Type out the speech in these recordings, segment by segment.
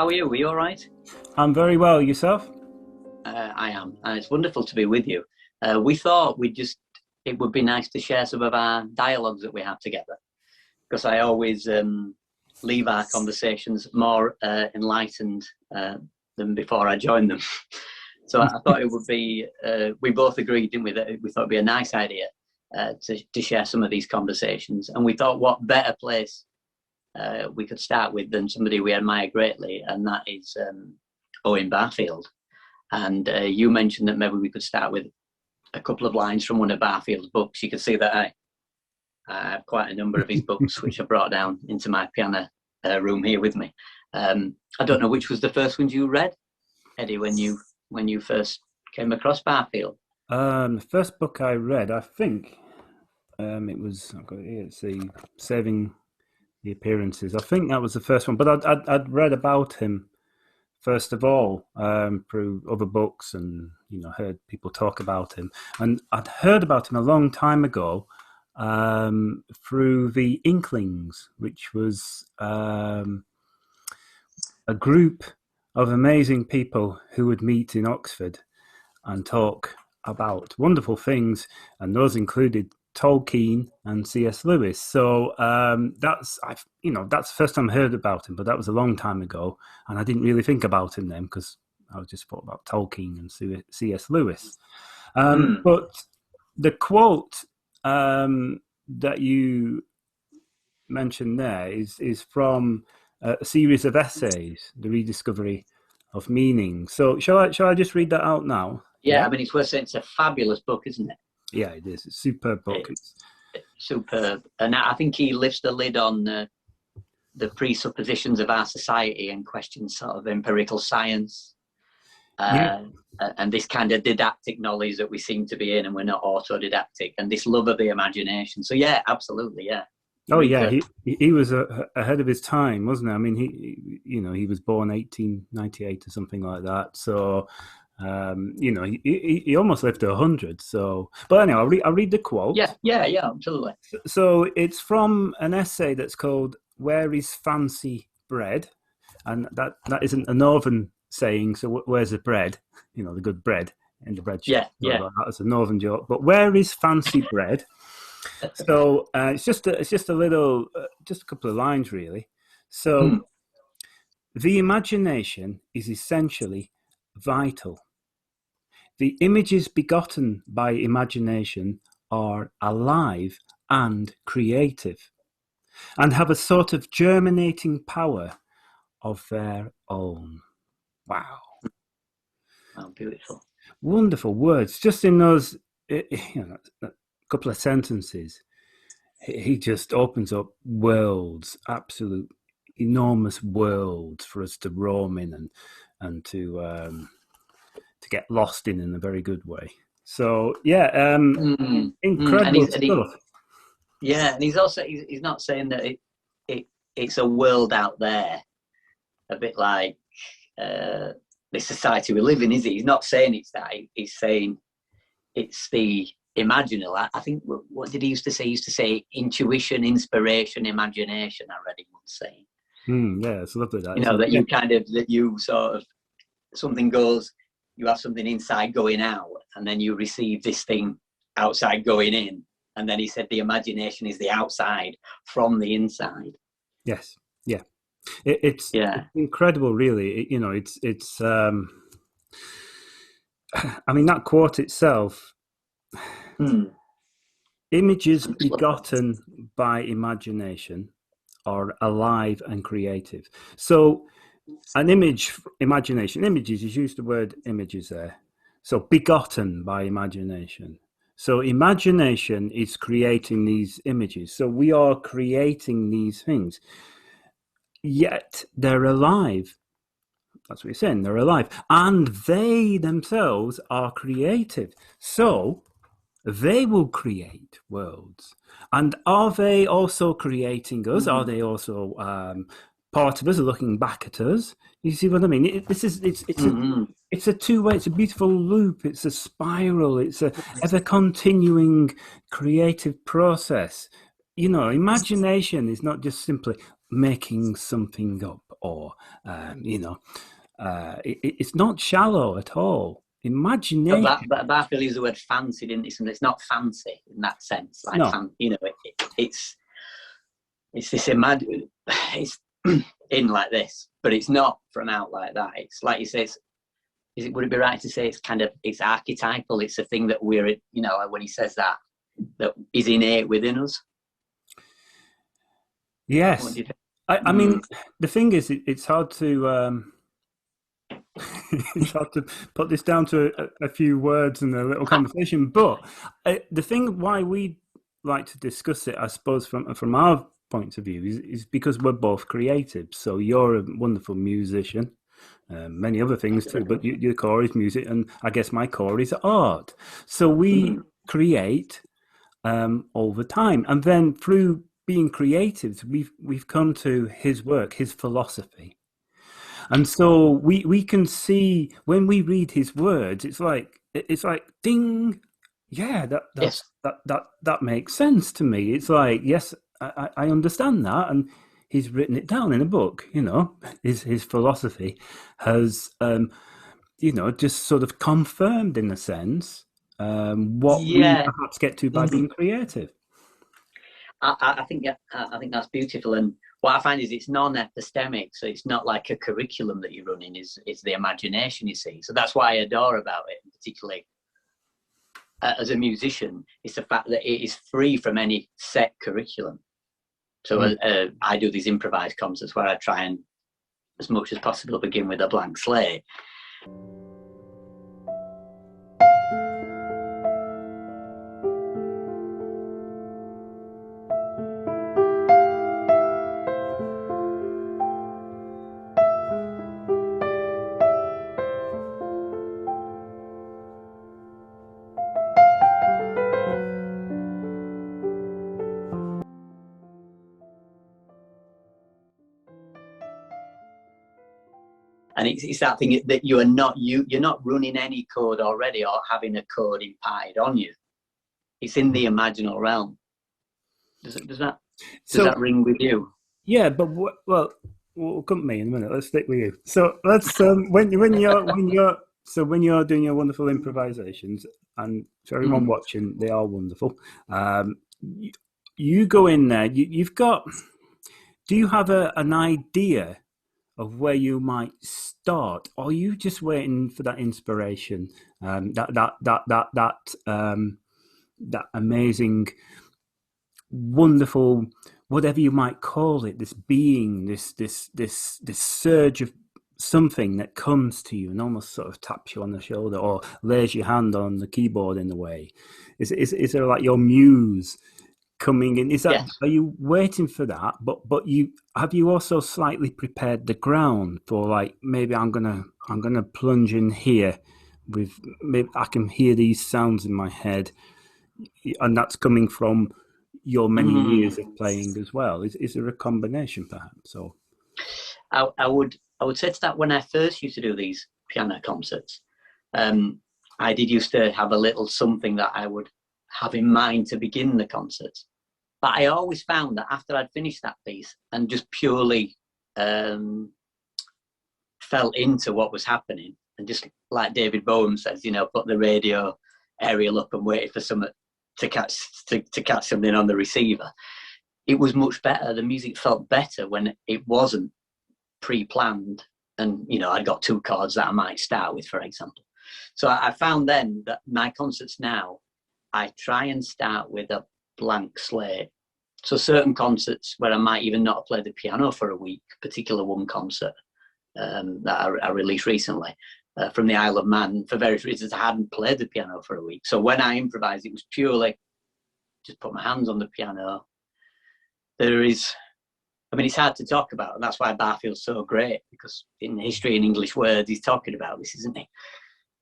How are you? Are you all right? I'm very well. Yourself? I am, and it's wonderful to be with you. We thought it would be nice to share some of our dialogues that we have together, because I always leave our conversations more enlightened than before I join them. So I thought it would be, we both agreed, didn't we, that we thought it'd be a nice idea to share some of these conversations. And we thought what better place we could start with than somebody we admire greatly, and that is Owen Barfield. And you mentioned that maybe we could start with a couple of lines from one of Barfield's books. You can see that I have quite a number of his books, which I brought down into my piano room here with me. I don't know which was the first one you read, Eddie, when you first came across Barfield. The first book I read, I think it was, I've got it here, it's the Saving the Appearances. I think that was the first one, but I'd read about him first of all through other books, and heard people talk about him, and I'd heard about him a long time ago through the Inklings, which was a group of amazing people who would meet in Oxford and talk about wonderful things, and those included Tolkien and C.S. Lewis. So that's the first time I heard about him, but that was a long time ago, and I didn't really think about him then because I was just thought about Tolkien and C.S. Lewis. But the quote that you mentioned there is from a series of essays, The Rediscovery of Meaning. So shall I just read that out now? Yeah, I mean, it's worth saying it's a fabulous book, isn't it? Yeah, it is. It's a superb book. It's superb. And I think he lifts the lid on the presuppositions of our society and questions sort of empirical science and this kind of didactic knowledge that we seem to be in, and we're not autodidactic, and this love of the imagination. So yeah, absolutely, yeah. Oh yeah, he was ahead of his time, wasn't he? I mean, he was born 1898 or something like that. So he almost lived to 100. So, but anyway, I'll read the quote. Yeah, absolutely. So it's from an essay that's called "Where is Fancy Bread?" And that isn't a northern saying. So where's the bread? The good bread in the bread shop. Yeah. That's a northern joke. But where is fancy bread? So it's just a little, just a couple of lines really. So the imagination is essentially vital. The images begotten by imagination are alive and creative, and have a sort of germinating power of their own. Wow. Oh, beautiful. Wonderful words. Just in those a couple of sentences, he just opens up worlds, absolute enormous worlds for us to roam in and to get lost in a very good way. So yeah, incredible stuff. And he's also he's not saying that it's a world out there, a bit like the society we live in, is he? He's not saying it's that. He's saying it's the imaginal. I think, what did he used to say? He used to say intuition, inspiration, imagination. I read him once saying. Yeah, it's lovely that. That you sort of, something goes, you have something inside going out, and then you receive this thing outside going in. And then he said the imagination is the outside from the inside. Yes, yeah. It's incredible, really. It's I mean, that quote itself, images begotten by imagination are alive and creative. So an image, imagination, images, you use the word images there. So begotten by imagination. So imagination is creating these images. So we are creating these things. Yet they're alive. That's what you're saying. They're alive. And they themselves are creative. So they will create worlds. And are they also creating us? Are they also part of us, looking back at us? You see what I mean? It's a two-way. It's a beautiful loop. It's a spiral. It's a ever-continuing creative process. Imagination is not just simply making something up or it's not shallow at all. Imagination. But Barfield used the word fancy, didn't he? It's not fancy in that sense. Like, No. It's this it's in like this, but it's not from out like that. It's like you say, would it be right to say it's archetypal? It's a thing that we're, when he says that is innate within us. Yes. What do you think? I mean, the thing is, it's hard to it's hard to put this down to a few words and a little conversation. But the thing why we like to discuss it, I suppose, from our point of view, is because we're both creative. So you're a wonderful musician, many other things too, but your core is music, and I guess my core is art. So we create all the time, and then through being creatives, we've come to his work, his philosophy. And so we can see when we read his words, it's like ding, yeah, that makes sense to me. It's like, yes, I understand that, and he's written it down in a book. His philosophy has just sort of confirmed in a sense what we perhaps get to by being creative. I think that's beautiful, and what I find is it's non-epistemic, so it's not like a curriculum that you're running. It's the imagination, you see. So that's what I adore about it, particularly as a musician. It's the fact that it is free from any set curriculum. So I do these improvised concerts where I try and, as much as possible, begin with a blank slate. And it's that thing that you're not running any code already or having a code imparted on you. It's in the imaginal realm. Does that ring with you? Yeah, but we'll come to me in a minute. Let's stick with you. So let's when you're doing your wonderful improvisations, and for everyone watching, they are wonderful. You go in there. You've got. Do you have an idea of where you might start, or are you just waiting for that inspiration, that amazing, wonderful, whatever you might call it, this being, this surge of something that comes to you and almost sort of taps you on the shoulder or lays your hand on the keyboard in a way? Is there like your muse coming in? Is that, yes. Are you waiting for that? But have you also slightly prepared the ground for, like, maybe I'm gonna plunge in here with, maybe I can hear these sounds in my head, and that's coming from your many years of playing as well. Is there a combination perhaps? So I would say to that, when I first used to do these piano concerts, I did used to have a little something that I would have in mind to begin the concerts. But I always found that after I'd finished that piece and just purely fell into what was happening, and just like David Bowie says, put the radio aerial up and waited for someone to catch something on the receiver, it was much better. The music felt better when it wasn't pre-planned, and I'd got two chords that I might start with, for example. So I found then that my concerts now, I try and start with a blank slate. So certain concerts where I might even not have played the piano for a week, particular one concert that I released recently from the Isle of Man, for various reasons I hadn't played the piano for a week. So when I improvised, it was purely just put my hands on the piano. It's hard to talk about, and that's why Barfield's so great, because in History in English Words, he's talking about this, isn't he?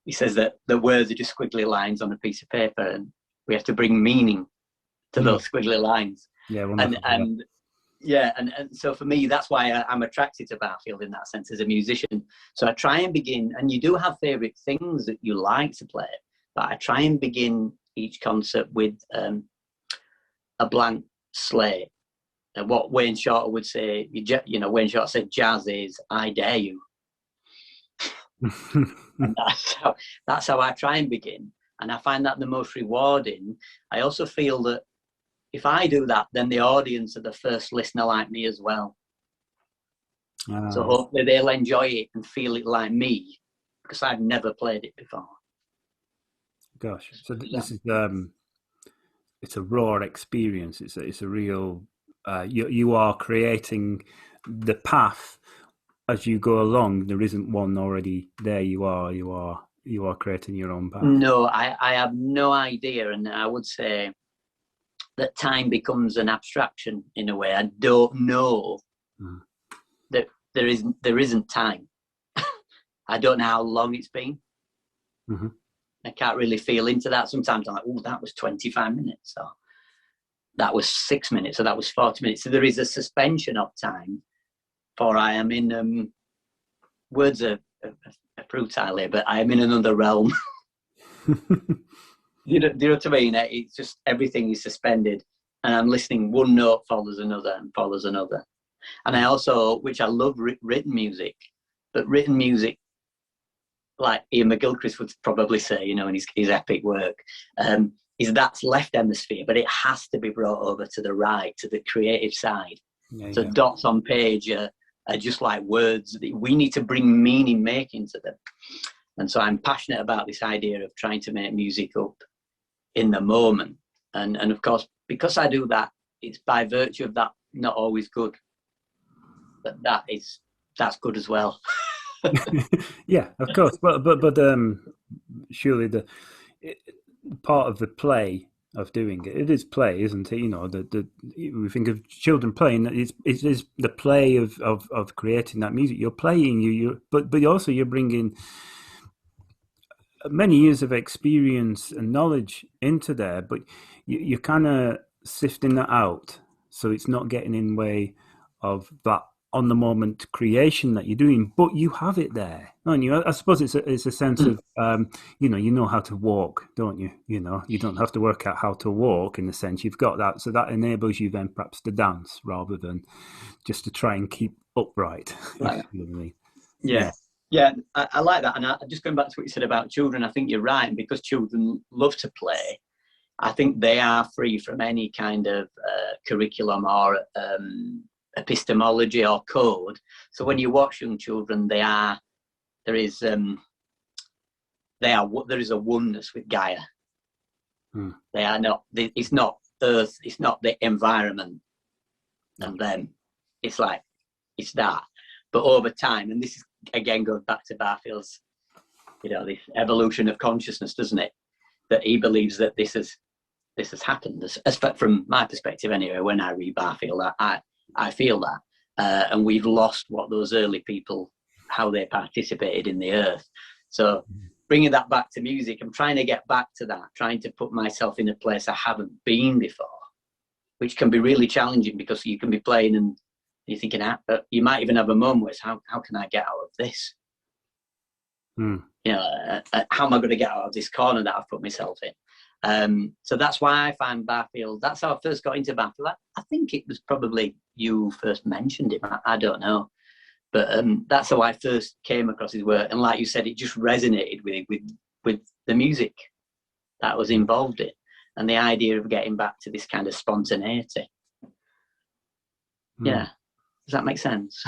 He says that the words are just squiggly lines on a piece of paper, and we have to bring meaning to those squiggly lines. Yeah, and so for me, that's why I'm attracted to Barfield in that sense as a musician. So I try and begin, and you do have favourite things that you like to play, but I try and begin each concert with a blank slate. what Wayne Shorter would say, Wayne Shorter said jazz is I dare you. And that's how I try and begin. And I find that the most rewarding. I also feel that if I do that, then the audience are the first listener like me as well. So hopefully they'll enjoy it and feel it like me, because I've never played it before. Gosh, so this is it's a raw experience. It's a real. You are creating the path as you go along. There isn't one already there. You are creating your own path. No, I have no idea, and I would say that time becomes an abstraction in a way. I don't know that there isn't time. I don't know how long it's been. Mm-hmm. I can't really feel into that. Sometimes I'm like, oh, that was 25 minutes, or that was 6 minutes, or that was 40 minutes. So there is a suspension of time, for I am in, words are futile here, but I am in another realm. Do you know what I mean? It's just everything is suspended, and I'm listening. One note follows another and follows another. And I also, which I love, written music, but written music, like Ian McGilchrist would probably say, in his epic work, is that's left hemisphere, but it has to be brought over to the right, to the creative side. So dots on page are just like words. We need to bring meaning making to them. And so I'm passionate about this idea of trying to make music up in the moment. And of course, because I do that, it's by virtue of that not always good. But that's good as well. Yeah, of course. But surely the part of the play of doing it is play, isn't it? We think of children playing. It is the play of creating that music. You're playing, but also you're bringing many years of experience and knowledge into there. But you're kind of sifting that out, so it's not getting in the way of that on the moment creation that you're doing, but you have it there, don't you? I suppose it's a sense of you know how to walk, don't you? You don't have to work out how to walk, in a sense. You've got that, so that enables you then perhaps to dance rather than just to try and keep upright. Right. You know what I mean? Yeah, I like that. And just going back to what you said about children, I think you're right. And because children love to play, I think they are free from any kind of curriculum or epistemology or code. So when you watch young children, there is a oneness with Gaia. They are not. It's not Earth. It's not the environment and them. It's like it's that. But over time, and this is again goes back to Barfield's, this evolution of consciousness, doesn't it? That he believes that this has happened. As from my perspective, anyway, when I read Barfield, I feel that. And we've lost what those early people, how they participated in the earth. So bringing that back to music, I'm trying to get back to that, trying to put myself in a place I haven't been before, which can be really challenging because you can be playing and you're thinking, you might even have a moment where it's, how can I get out of this? How am I going to get out of this corner that I've put myself in? So that's why I find Barfield, that's how I first got into Barfield. I think it was probably you first mentioned him. I don't know. But that's how I first came across his work. And like you said, it just resonated with the music that was involved in and the idea of getting back to this kind of spontaneity. Yeah. Does that make sense?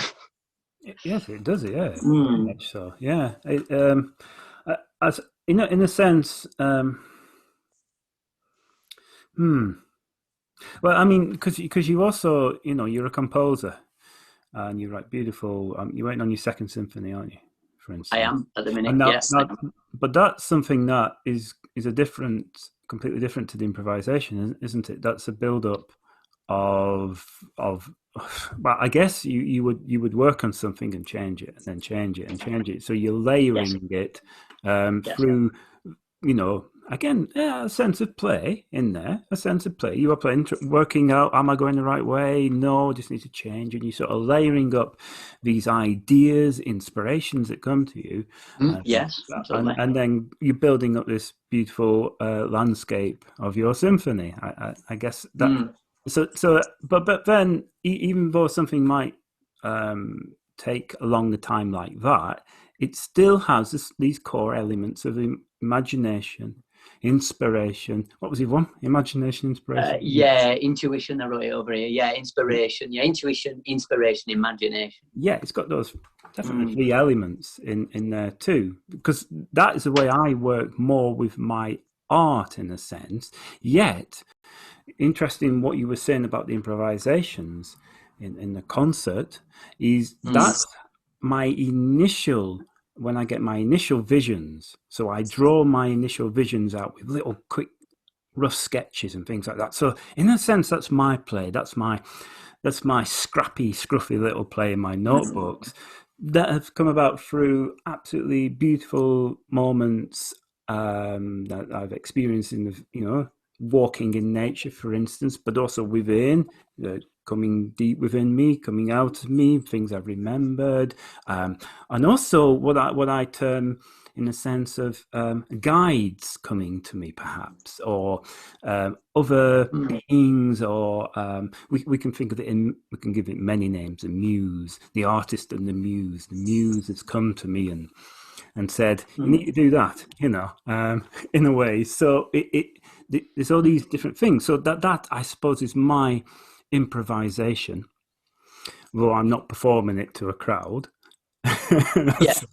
Yes, it does. Yeah. So, yeah. As in a sense, well, I mean, because you also, you're a composer, and you write beautiful. You're writing on your second symphony, aren't you? For instance, I am at the minute. Yes, but that's something that is completely different to the improvisation, isn't it? That's a build-up of. Well, I guess you would work on something and change it, and then change it and change it. So you're layering it through, again, a sense of play in there, a sense of play. You are playing, working out, am I going the right way? No, just need to change. And you sort of layering up these ideas, inspirations that come to you. Yes, absolutely. And then you're building up this beautiful landscape of your symphony. I guess that But then even though something might take a longer time like that, it still has these core elements of imagination, inspiration. What was the one? Imagination, inspiration. Yeah, intuition. I wrote it over here. Yeah, inspiration. Yeah, intuition, inspiration, imagination. Yeah, it's got those definitely three elements in there too, because that is the way I work more with my art in a sense. Yet, interesting what you were saying about the improvisations in the concert is that's my initial, when I get my initial visions. So I draw my initial visions out with little quick rough sketches and things like that. So in a sense, that's my play. That's my scrappy, scruffy little play in my notebooks that have come about through absolutely beautiful moments that I've experienced in the, walking in nature, for instance, but also within, coming deep within me, coming out of me, things I've remembered, and also what I term, in a sense of guides coming to me, perhaps, or other beings, or we can think of it we can give it many names: the muse, the artist, and the muse. The muse has come to me and said, "You need to do that," in a way. So there's all these different things. So that I suppose is my improvisation, though I'm not performing it to a crowd. Yes.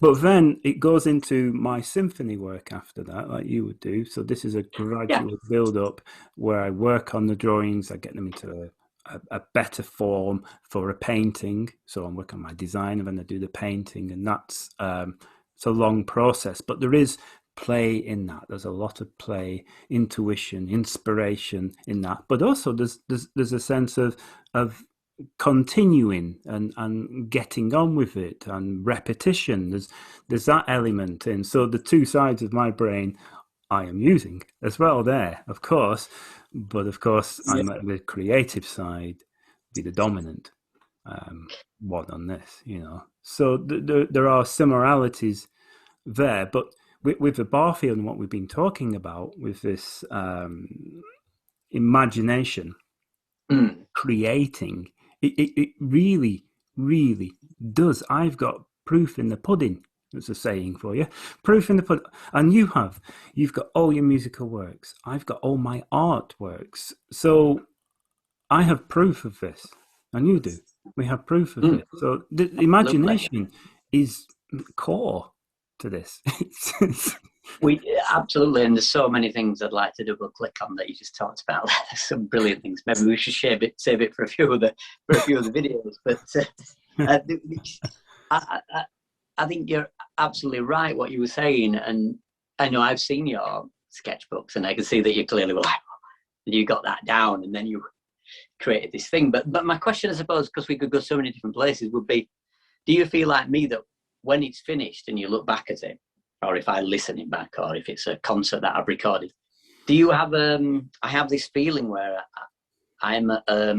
But then it goes into my symphony work after that, like you would do. So this is a gradual build up where I work on the drawings, I get them into a better form for a painting. So I'm working on my design and then I do the painting, and that's it's a long process, but there is play in that. There's a lot of play, intuition, inspiration in that, but also there's a sense of continuing and getting on with it, and repetition. There's that element in. So the two sides of my brain I am using as well there, of course, but of course I'm at the creative side, be the dominant one on this, So there are similarities there, but with the Barfield and what we've been talking about with this imagination, creating, it really, really does. I've got proof in the pudding. That's a saying for you. Proof in the pudding. And you've got all your musical works. I've got all my artworks. So I have proof of this, and you do. We have proof of it. So the imagination is core to this. We absolutely, and there's so many things I'd like to double click on that you just talked about. There's some brilliant things. Maybe we should save it for a few of the videos. But I think you're absolutely right what you were saying, and I know I've seen your sketchbooks, and I can see that you clearly were like, you got that down, and then you created this thing. But my question, I suppose, because we could go so many different places, would be: do you feel like me that when it's finished and you look back at it, or if I listen it back, or if it's a concert that I've recorded, do you have I have this feeling where I'm a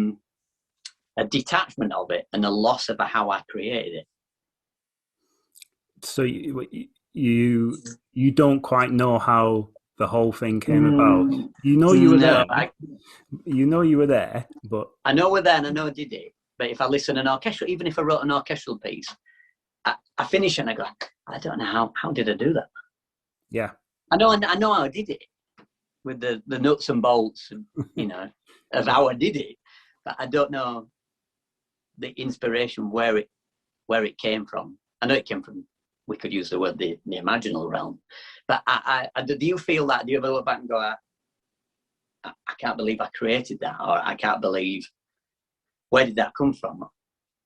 detachment of it and a loss of how I created it? So you don't quite know how the whole thing came about. You were there. You were there, but I know we're there and I know I did it. But if I listen an orchestral, even if I wrote an orchestral piece, I finish and I go, I don't know how did I do that? Yeah, I know how I did it with the nuts and bolts, of how I did it, but I don't know the inspiration where it came from. I know it came from. We could use the word the imaginal realm, but do you feel that? Do you ever look back and go, I can't believe I created that, or I can't believe, where did that come from?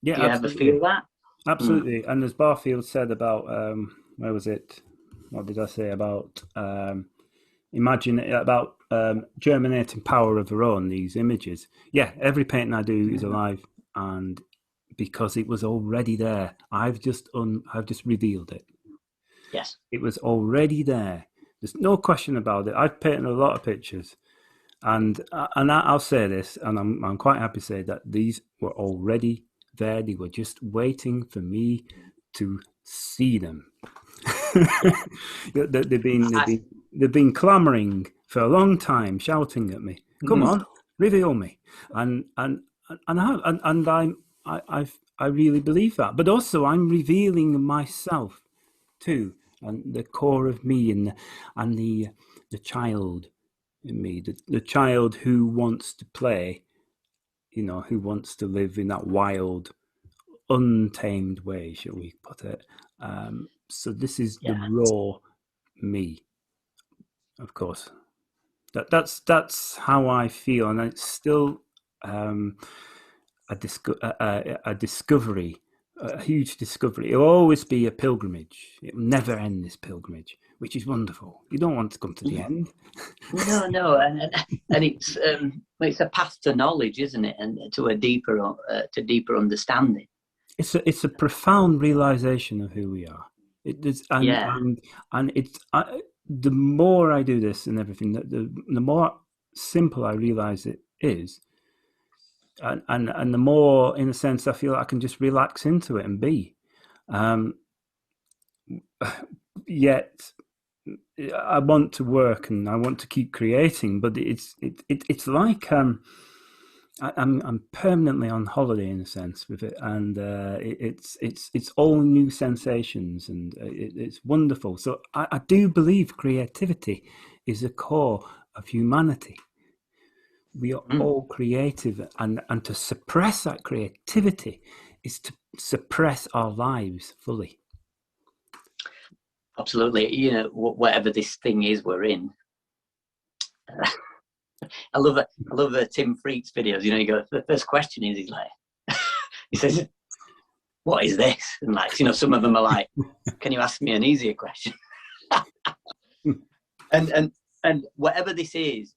Yeah, do you ever feel that? Absolutely. And as Barfield said about where was it? What did I say about germinating power of their own, these images? Yeah, every painting I do is alive, and because it was already there, I've just revealed it. Yes, it was already there. There's no question about it. I've painted a lot of pictures, and I'll say this, and I'm quite happy to say that these were already there. They were just waiting for me to see them. They've been clamoring for a long time, shouting at me, "Come on, reveal me, and I really believe that. But also, I'm revealing myself too, and the core of me, and the child in me, the child who wants to play, who wants to live in that wild, untamed way, shall we put it? So this is the raw me, of course. That's how I feel, and it's still a discovery, a huge discovery. It'll always be a pilgrimage. It'll never end, this pilgrimage, which is wonderful. You don't want to come to the end. No, and it's a path to knowledge, isn't it? And to a deeper understanding. It's a profound realization of who we are. It is, and it's the more I do this and everything, the more simple I realize it is, and the more, in a sense, I feel I can just relax into it and be. Yet I want to work and I want to keep creating, but it's like I'm permanently on holiday in a sense with it, and it's all new sensations, and it's wonderful. So I do believe creativity is the core of humanity. We are all creative, and to suppress that creativity is to suppress our lives fully. Absolutely. Whatever this thing is we're in. I love the Tim Freaks videos. You go, the first question is, he's like, he says, what is this? And some of them are like, can you ask me an easier question? and whatever this is,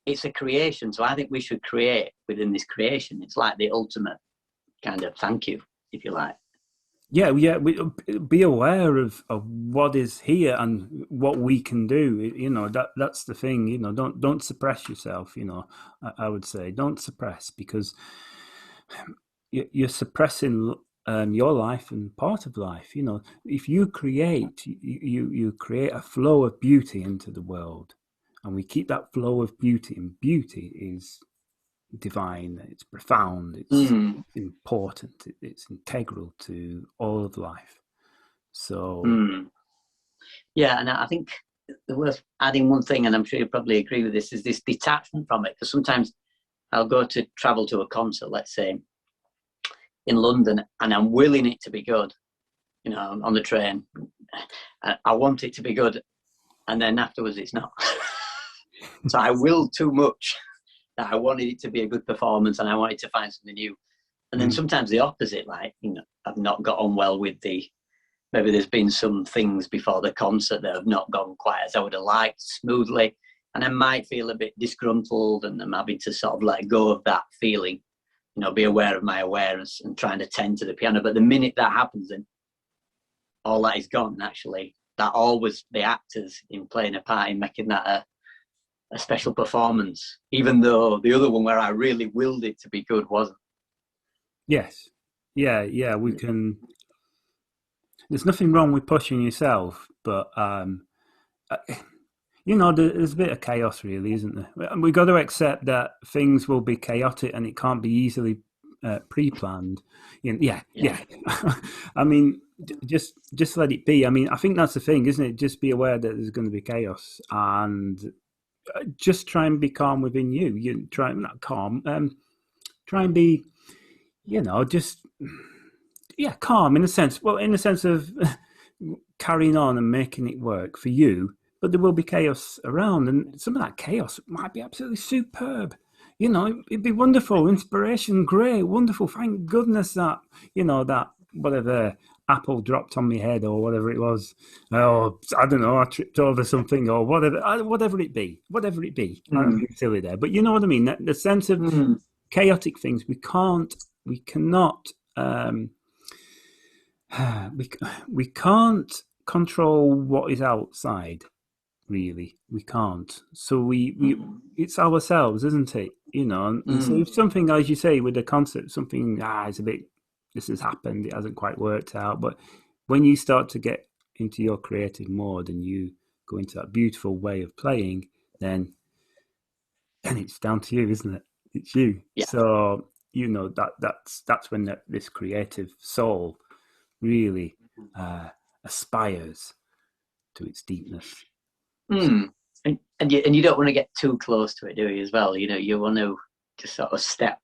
it's a creation. So I think we should create within this creation. It's like the ultimate kind of thank you, if you like. Yeah. Be aware of what is here and what we can do. That's the thing. Don't suppress yourself. I would say don't suppress, because you're suppressing your life and part of life. If you create, you create a flow of beauty into the world, and we keep that flow of beauty. And beauty is divine, it's profound, it's important, it's integral to all of life. So yeah, and I think worth adding one thing, and I'm sure you probably agree with this, is this detachment from it. Because sometimes I'll go to travel to a concert, let's say in London, and I'm willing it to be good, on the train. I want it to be good, and then afterwards it's not. So I will too much that I wanted it to be a good performance, and I wanted to find something new. And then sometimes the opposite, I've not got on well with maybe there's been some things before the concert that have not gone quite as I would have liked, smoothly, and I might feel a bit disgruntled, and I'm having to sort of let go of that feeling, be aware of my awareness and trying to tend to the piano. But the minute that happens, then all that is gone. And actually, that all was the actors in playing a part in making that a special performance, even though the other one where I really willed it to be good wasn't. Yes. Yeah, we can. There's nothing wrong with pushing yourself, but there's a bit of chaos, really, isn't there? We've got to accept that things will be chaotic and it can't be easily pre-planned. Yeah. I mean, just let it be. I mean, I think that's the thing, isn't it? Just be aware that there's going to be chaos, and just try and be calm within you. You try not calm. Try and be, just calm in a sense. Well, in the sense of carrying on and making it work for you. But there will be chaos around, and some of that chaos might be absolutely superb. It'd be wonderful, inspiration, great, wonderful. Thank goodness that that whatever apple dropped on my head or whatever it was. Oh, I don't know, I tripped over something or whatever it be. I'm being silly there, but you know what I mean. The sense of chaotic things, we cannot control what is outside. Really, we can't. So it's ourselves, isn't it? And so if something, as you say, with the concert, something it's a bit, this has happened, it hasn't quite worked out. But when you start to get into your creative mode and you go into that beautiful way of playing, then And it's down to you, isn't it? It's you. Yeah. So that's when this creative soul really aspires to its deepness. Mm. And you don't want to get too close to it, do you? As well, you want to just sort of step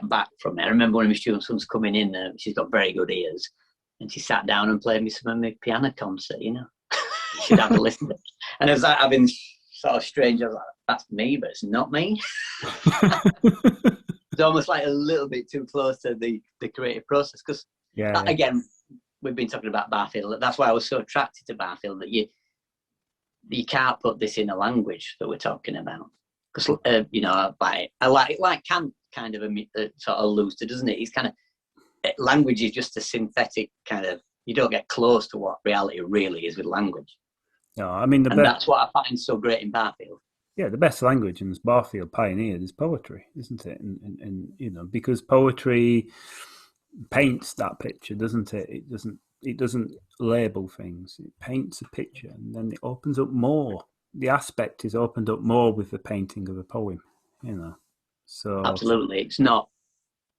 back from it. I remember one of my students was coming in. She's got very good ears, and she sat down and played me some of my piano concert. She'd have to listen to it, and it was like having sort of strange. I was like, "That's me, but it's not me." It's almost like a little bit too close to the creative process, because again, we've been talking about Barfield. That's why I was so attracted to Barfield, that you can't put this in a language that we're talking about, because I like Kant kind of sort of alludes to, doesn't it? He's kind of, language is just a synthetic kind of, you don't get close to what reality really is with language. No, I mean, that's what I find so great in Barfield. Yeah, the best language, and Barfield pioneered, is poetry, isn't it? And because poetry paints that picture, doesn't it? It doesn't label things. It paints a picture, and then it opens up more. The aspect is opened up more with the painting of a poem, So absolutely, it's not.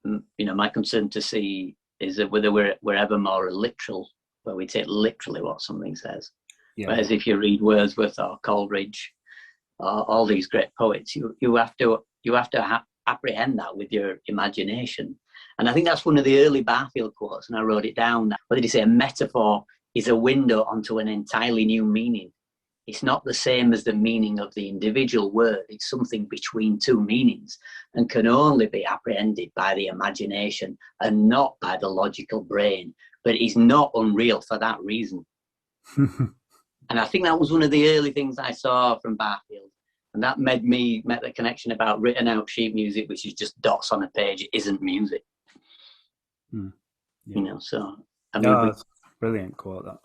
My concern to see is that whether we're ever more literal, where we take literally what something says. Yeah. Whereas if you read Wordsworth or Coleridge, all these great poets, you have to apprehend that with your imagination. And I think that's one of the early Barfield quotes, and I wrote it down. What did he say? A metaphor is a window onto an entirely new meaning. It's not the same as the meaning of the individual word. It's something between two meanings, and can only be apprehended by the imagination and not by the logical brain. But it's not unreal for that reason. And I think that was one of the early things I saw from Barfield. And that made the connection about written out sheet music, which is just dots on a page. It isn't music. Yeah. So. That's brilliant quote, that.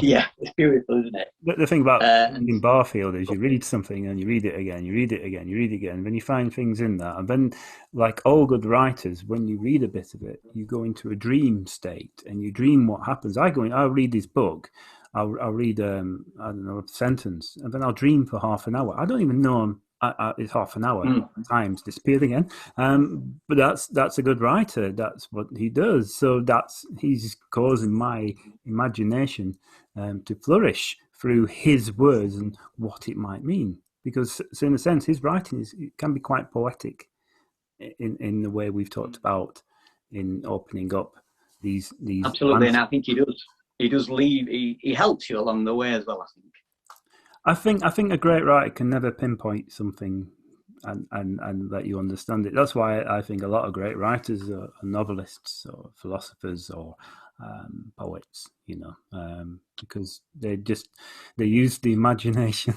Yeah, it's beautiful, isn't it? But the thing about in Barfield is you read something and you read it again, you read it again, you read it again, and then you find things in that. And then, like all good writers, when you read a bit of it, you go into a dream state and you dream what happens. I'll read this book, I'll read I don't know, a sentence, and then I'll dream for half an hour. I don't even know it's half an hour. Time's disappeared again. But that's a good writer. That's what he does. So he's causing my imagination to flourish through his words and what it might mean. Because, so in a sense, his writing can be quite poetic in the way we've talked about in opening up these. Absolutely, and I think he does. He does leave. He helps you along the way as well, I think. I think a great writer can never pinpoint something and let you understand it. That's why I think a lot of great writers are novelists or philosophers or poets, because they use the imagination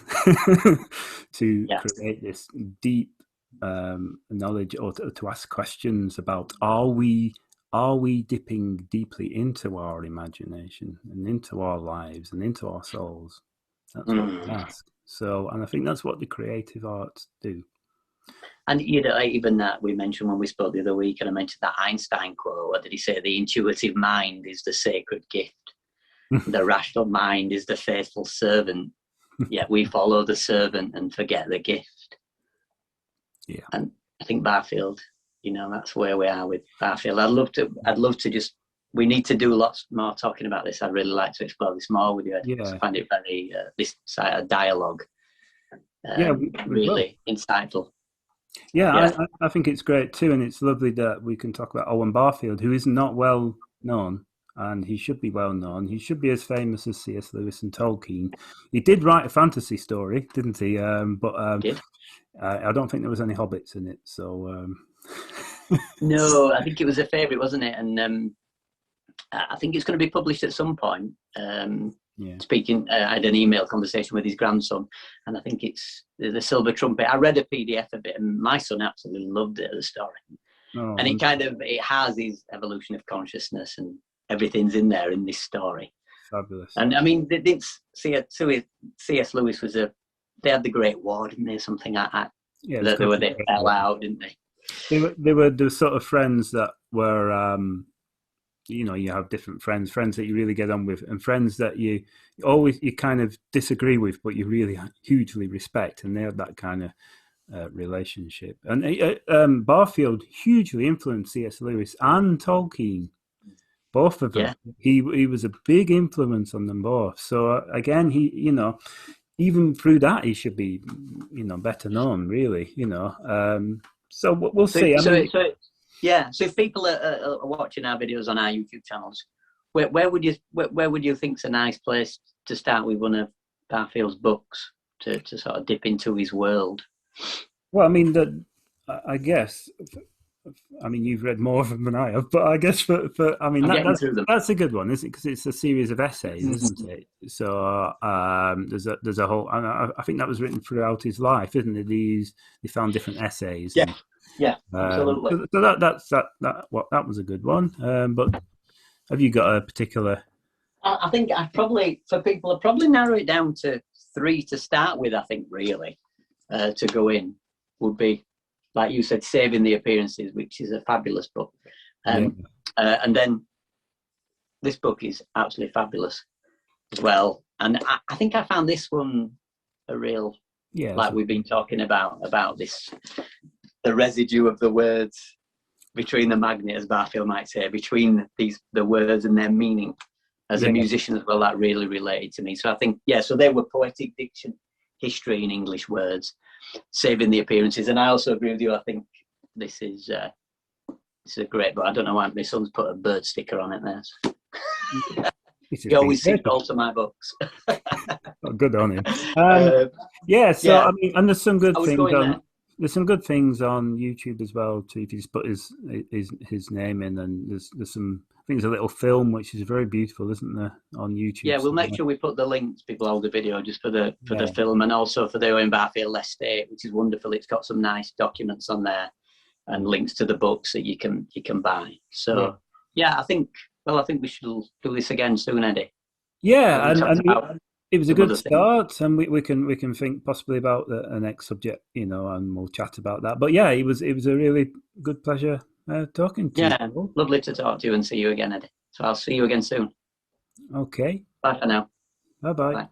to create this deep knowledge, or to ask questions about, are we dipping deeply into our imagination and into our lives and into our souls? That's what we ask. So, and I think that's what the creative arts do. And even that we mentioned when we spoke the other week, and I mentioned that Einstein quote. What did he say? The intuitive mind is the sacred gift. The rational mind is the faithful servant. Yet we follow the servant and forget the gift. Yeah. And I think Barfield, that's where we are with Barfield. I'd love to just. We need to do lots more talking about this. I'd really like to explore this more with you. I find it very this side of dialogue. Really insightful. Yeah. I think it's great too, and it's lovely that we can talk about Owen Barfield, who is not well known, and he should be well known. He should be as famous as C.S. Lewis and Tolkien. He did write a fantasy story, didn't he? But I don't think there was any hobbits in it. So no, I think it was a favourite, wasn't it? And I think it's going to be published at some point. Speaking, I had an email conversation with his grandson, and I think it's The Silver Trumpet. I read a PDF of it, and my son absolutely loved it, the story. And it has his evolution of consciousness, and everything's in there in this story. Fabulous. And I mean, C.S. Lewis they had the Great War, didn't they? Something like that. Yeah, they fell out, didn't they? They were the sort of friends that were you know, you have different friends that you really get on with, and friends that you kind of disagree with, but you really hugely respect, and they have that kind of relationship. And Barfield hugely influenced C.S. Lewis and Tolkien, both of them. Yeah. He was a big influence on them both. So again, he, you know, even through that, he should be, you know, better known, really, you know. So we'll see. So if people are watching our videos on our YouTube channels, where would you think's a nice place to start with one of Barfield's books to sort of dip into his world? Well, I mean, I guess. I mean, you've read more of them than I have, but I guess that's a good one, isn't it? Because it's a series of essays, isn't it? So there's a whole. I think that was written throughout his life, isn't it? They found different essays. Yeah, absolutely. So that was a good one. But have you got a particular? I think for people, I'd probably narrow it down to 3 to start with. I think really to go in would be, like you said, Saving the Appearances, which is a fabulous book. And then this book is absolutely fabulous as well. And I think I found this one a real, like we've been talking about this, the residue of the words between the magnet, as Barfield might say, between the words and their meaning. As a musician as well, that really related to me. So I think, so they were poetic diction, history in English words, Saving the Appearances. And I also agree with you. I think this is a great book. I don't know why my son's put a bird sticker on it there. He always seems to alter my books. Good on him. I mean, and there's some good things there's some good things on YouTube as well too. If you just put his name in, and there's some. I think there's a little film which is very beautiful, isn't there, on YouTube? Yeah, we'll make sure we put the links. People hold the video just for the film, and also for the Owen Barfield Estate, which is wonderful. It's got some nice documents on there and links to the books that you can buy. So I think we should do this again soon, Eddie. Yeah, and it was a good start, and we can think possibly about the next subject, you know, and we'll chat about that. But it was a really good pleasure talking to you. Yeah, lovely to talk to you and see you again, Eddie. So I'll see you again soon. Okay. Bye for now. Bye-bye. Bye.